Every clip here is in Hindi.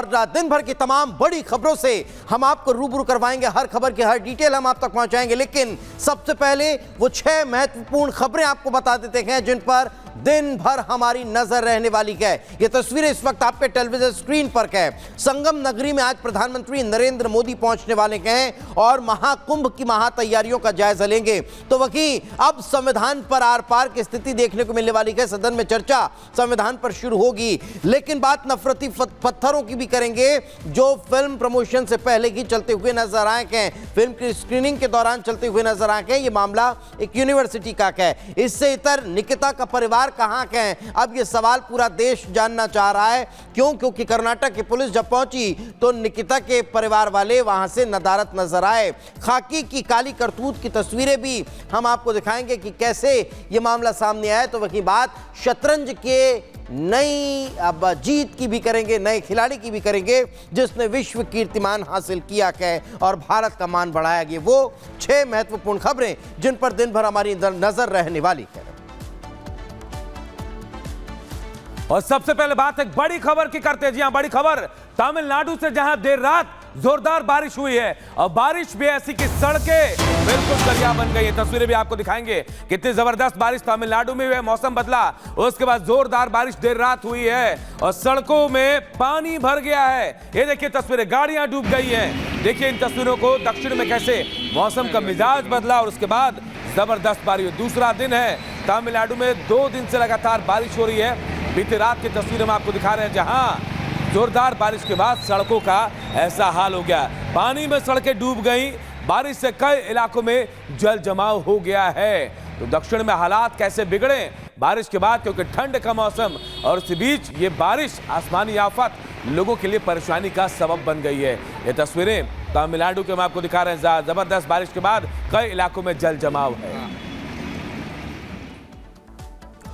और दिन भर की तमाम बड़ी खबरों से हम आपको रूबरू करवाएंगे। हर खबर की हर डिटेल हम आप तक पहुंचाएंगे, लेकिन सबसे पहले वो 6 महत्वपूर्ण खबरें आपको बता देते हैं जिन पर दिन भर हमारी नजर रहने वाली है। ये तस्वीरें इस वक्त आपके टेलीविजन स्क्रीन पर है। संगम नगरी में आज प्रधानमंत्री नरेंद्र मोदी पहुंचने वाले हैं और महाकुंभ की महातैयारियों का जायजा लेंगे। तो वहीं अब संविधान पर आर पार की स्थिति देखने को मिलने वाली है। सदन में चर्चा संविधान पर शुरू होगी, लेकिन बात नफरती पत्थरों की भी करेंगे जो फिल्म प्रमोशन से पहले ही चलते हुए नजर आए हैं, फिल्म की स्क्रीनिंग के दौरान चलते हुए नजर आए हैं। ये मामला एक यूनिवर्सिटी का है। इससे इतर निकिता का परिवार कहां के हैं, अब यह सवाल पूरा देश जानना चाह रहा है। क्यों? क्योंकि कर्नाटक की पुलिस जब पहुंची तो निकिता के परिवार वाले वहां से नदारत नजर आए। खाकी की काली करतूत की तस्वीरें भी हम आपको दिखाएंगे कि कैसे यह मामला सामने आया। तो वही बात शतरंज के नई अब जीत की भी करेंगे, नए खिलाड़ी की भी करेंगे जिसने विश्व कीर्तिमान हासिल किया है और भारत का मान बढ़ाया गया। वो 6 महत्वपूर्ण खबरें जिन पर दिन भर हमारी नजर रहने वाली है। और सबसे पहले बात एक बड़ी खबर की करते हैं। जी हां, बड़ी खबर तमिलनाडु से, जहां देर रात जोरदार बारिश हुई है और बारिश भी ऐसी कि सड़कें बिल्कुल दरिया बन गई है। तस्वीरें भी आपको दिखाएंगे कितनी जबरदस्त बारिश तमिलनाडु में हुई है। मौसम बदला, उसके बाद जोरदार बारिश देर रात हुई है और सड़कों में पानी भर गया है। ये देखिए तस्वीरें, गाड़ियां डूब गई हैं। देखिए इन तस्वीरों को, दक्षिण में कैसे मौसम का मिजाज बदला और उसके बाद जबरदस्त बारिश हुई। दूसरा दिन है तमिलनाडु में 2 दिन से लगातार बारिश हो रही है। बीती रात की तस्वीरें हम आपको दिखा रहे हैं जहां जोरदार बारिश के बाद सड़कों का ऐसा हाल हो गया, पानी में सड़कें डूब गई। बारिश से कई इलाकों में जल जमाव हो गया है। तो दक्षिण में हालात कैसे बिगड़े बारिश के बाद, क्योंकि ठंड का मौसम और इसी बीच ये बारिश आसमानी आफत लोगों के लिए परेशानी का सबब बन गई है। ये तस्वीरें तमिलनाडु के हम आपको दिखा रहे हैं। जबरदस्त बारिश के बाद कई इलाकों में जल जमाव है।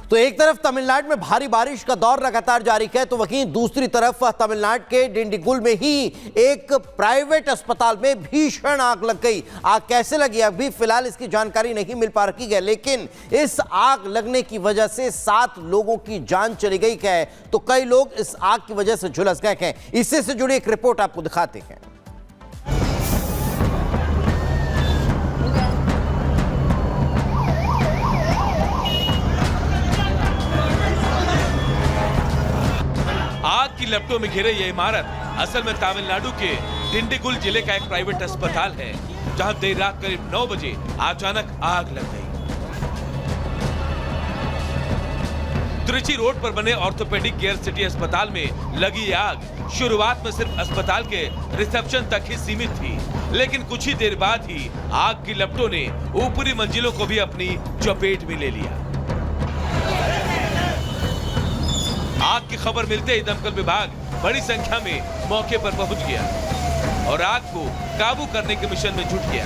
तो एक तरफ तमिलनाडु में भारी बारिश का दौर लगातार जारी है, तो वहीं दूसरी तरफ तमिलनाडु के डिंडीगुल में ही एक प्राइवेट अस्पताल में भीषण आग लग गई। आग कैसे लगी अभी फिलहाल इसकी जानकारी नहीं मिल पा रही है, लेकिन इस आग लगने की वजह से 7 लोगों की जान चली गई है, तो कई लोग इस आग की वजह से झुलस गए हैं। इससे से जुड़ी एक रिपोर्ट आपको दिखाते हैं। आग की लपटों में घिरे ये इमारत असल में तमिलनाडु के डिंडीगुल जिले का एक प्राइवेट अस्पताल है, जहां देर रात करीब 9 बजे अचानक आग लग गई। त्रिची रोड पर बने ऑर्थोपेडिक केयर सिटी अस्पताल में लगी ये आग शुरुआत में सिर्फ अस्पताल के रिसेप्शन तक ही सीमित थी, लेकिन कुछ ही देर बाद ही आग की लपटों ने ऊपरी मंजिलों को भी अपनी चपेट में ले लिया। आग की खबर मिलते ही दमकल विभाग बड़ी संख्या में मौके पर पहुंच गया और आग को काबू करने के मिशन में जुट गया।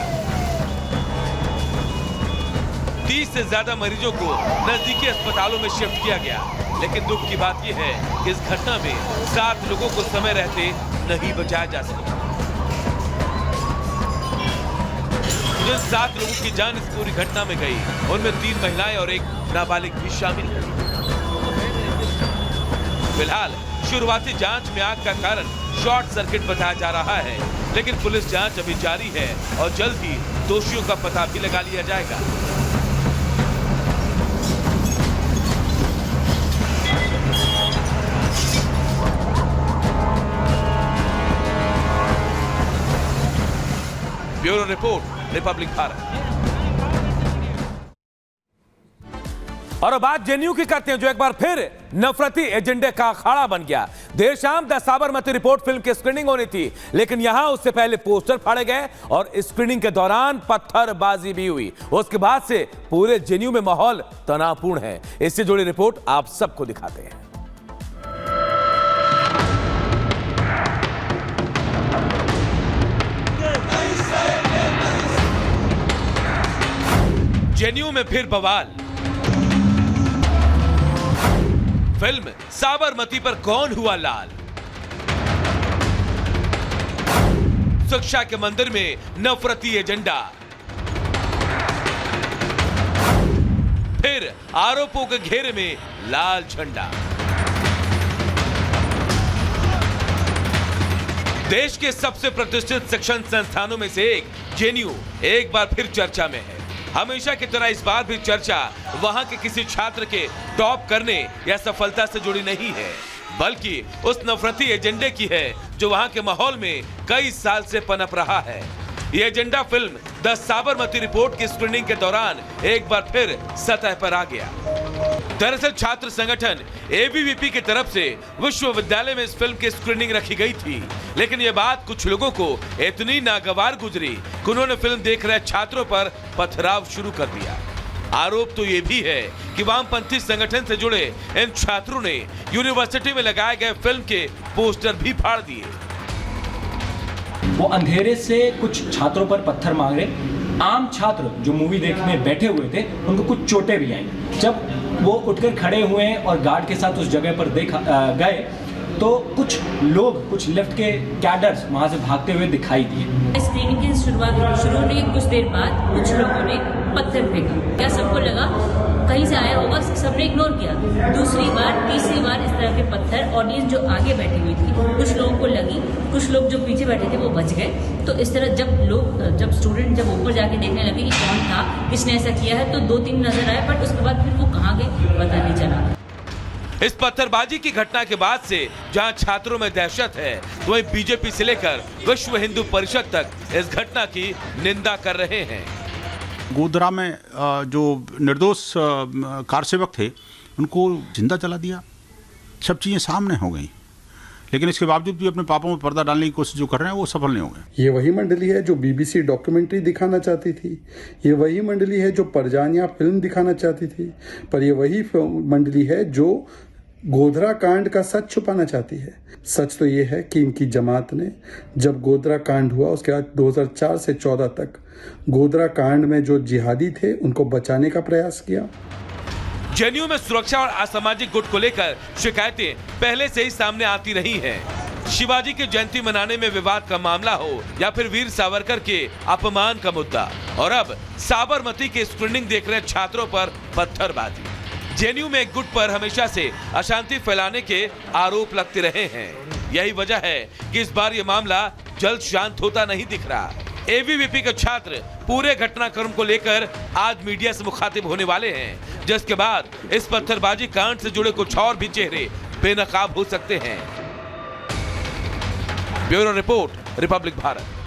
30 से ज्यादा मरीजों को नजदीकी अस्पतालों में शिफ्ट किया गया, लेकिन दुख की बात यह है कि इस घटना में 7 लोगों को समय रहते नहीं बचाया जा सका। जिन 7 लोगों की जान इस पूरी घटना में गई, उनमें 3 महिलाएं और एक नाबालिग भी शामिल है। फिलहाल शुरुआती जांच में आग का कारण शॉर्ट सर्किट बताया जा रहा है, लेकिन पुलिस जांच अभी जारी है और जल्द ही दोषियों का पता भी लगा लिया जाएगा। Bureau report, Republic Bharat. और अब बात जेएनयू की करते हैं, जो एक बार फिर नफरती एजेंडे का अखाड़ा बन गया। देर शाम द साबरमती रिपोर्ट फिल्म की स्क्रीनिंग होनी थी, लेकिन यहां उससे पहले पोस्टर फाड़े गए और स्क्रीनिंग के दौरान पत्थरबाजी भी हुई। उसके बाद से पूरे जेएनयू में माहौल तनावपूर्ण है। इससे जुड़ी रिपोर्ट आप सबको दिखाते हैं। जेएनयू में फिर बवाल। फिल्म साबरमती पर कौन हुआ लाल? शिक्षा के मंदिर में नफरती एजेंडा, फिर आरोपों के घेरे में लाल झंडा। देश के सबसे प्रतिष्ठित शिक्षण संस्थानों में से एक जेएनयू एक बार फिर चर्चा में है। हमेशा की तरह इस बार भी चर्चा वहां के किसी छात्र के टॉप करने या सफलता से जुड़ी नहीं है, बल्कि उस नफरती एजेंडे की है जो वहां के माहौल में कई साल से पनप रहा है। ये agenda film the Sabarmati report की स्क्रीनिंग के दौरान एक बार फिर सतह पर आ गया। दरअसल छात्र संगठन एबीवीपी की तरफ से विश्वविद्यालय में इस फिल्म की स्क्रीनिंग रखी गई थी, लेकिन ये बात कुछ लोगों को इतनी नागवार गुजरी कि उन्होंने फिल्म देख रहे छात्रों पर पथराव शुरू कर दिया। आरोप तो ये भी है कि वामपंथी संगठन से जुड़े इन छात्रों ने यूनिवर्सिटी में लगाए गए फिल्म के पोस्टर भी फाड़ दिए। वो अंधेरे से कुछ छात्रों पर पत्थर मार रहे। आम छात्र जो मूवी देखने बैठे हुए थे उनको कुछ चोटें भी आई। जब वो उठकर खड़े हुए और गार्ड के साथ उस जगह पर गए तो कुछ लोग, कुछ लेफ्ट के कैडर्स वहां से भागते हुए दिखाई दिए। स्क्रीनिंग की शुरू होने कुछ देर बाद कुछ लोगों ने पत्थर फेंका। क्या सबको लगा कहीं से आया होगा, सबने इग्नोर किया। दूसरी बार, तीसरी बार इस तरह के पत्थर ऑडियंस जो आगे बैठी हुई थी कुछ लोगों को लगी, कुछ लोग जो पीछे बैठे थे वो बच गए। तो इस तरह जब स्टूडेंट ऊपर जाके देखने लगे कि कौन था, किसने ऐसा किया है, तो 2-3 नजर आए, बट उसके बाद फिर वो कहाँ गए पता नहीं चला। इस पत्थरबाजी की घटना के बाद से जहां छात्रों में दहशत है, तो वहीं बीजेपी से लेकर विश्व हिंदू परिषद तक इस घटना की निंदा कर रहे हैं। गोधरा में जो निर्दोष कार सेवक थे उनको जिंदा जला दिया। सब चीजें सामने हो गई, लेकिन इसके बावजूद भी अपने पापों में पर्दा डालने की कोशिश जो कर रहे हैं वो सफल नहीं हो गए। ये वही मंडली है जो बीबीसी डॉक्यूमेंट्री दिखाना चाहती थी, ये वही मंडली है जो परजानिया फिल्म दिखाना चाहती थी, पर ये वही मंडली है जो गोधरा कांड का सच छुपाना चाहती है। सच तो ये है कि इनकी जमात ने जब गोधरा कांड हुआ उसके बाद 2004 से 14 तक गोधरा कांड में जो जिहादी थे उनको बचाने का प्रयास किया। जेएनयू में सुरक्षा और असामाजिक गुट को लेकर शिकायतें पहले से ही सामने आती रही हैं। शिवाजी की जयंती मनाने में विवाद का मामला हो या फिर वीर सावरकर के अपमान का मुद्दा, और अब साबरमती की स्क्रीनिंग देख रहे छात्रों पर पत्थरबाजी। जेएनयू में एक गुट पर हमेशा से अशांति फैलाने के आरोप लगते रहे हैं। यही वजह है कि इस बार ये मामला जल्द शांत होता नहीं दिख रहा। एबीवीपी के छात्र पूरे घटनाक्रम को लेकर आज मीडिया से मुखातिब होने वाले हैं, जिसके बाद इस पत्थरबाजी कांड से जुड़े कुछ और भी चेहरे बेनकाब हो सकते हैं। Bureau report, Republic Bharat.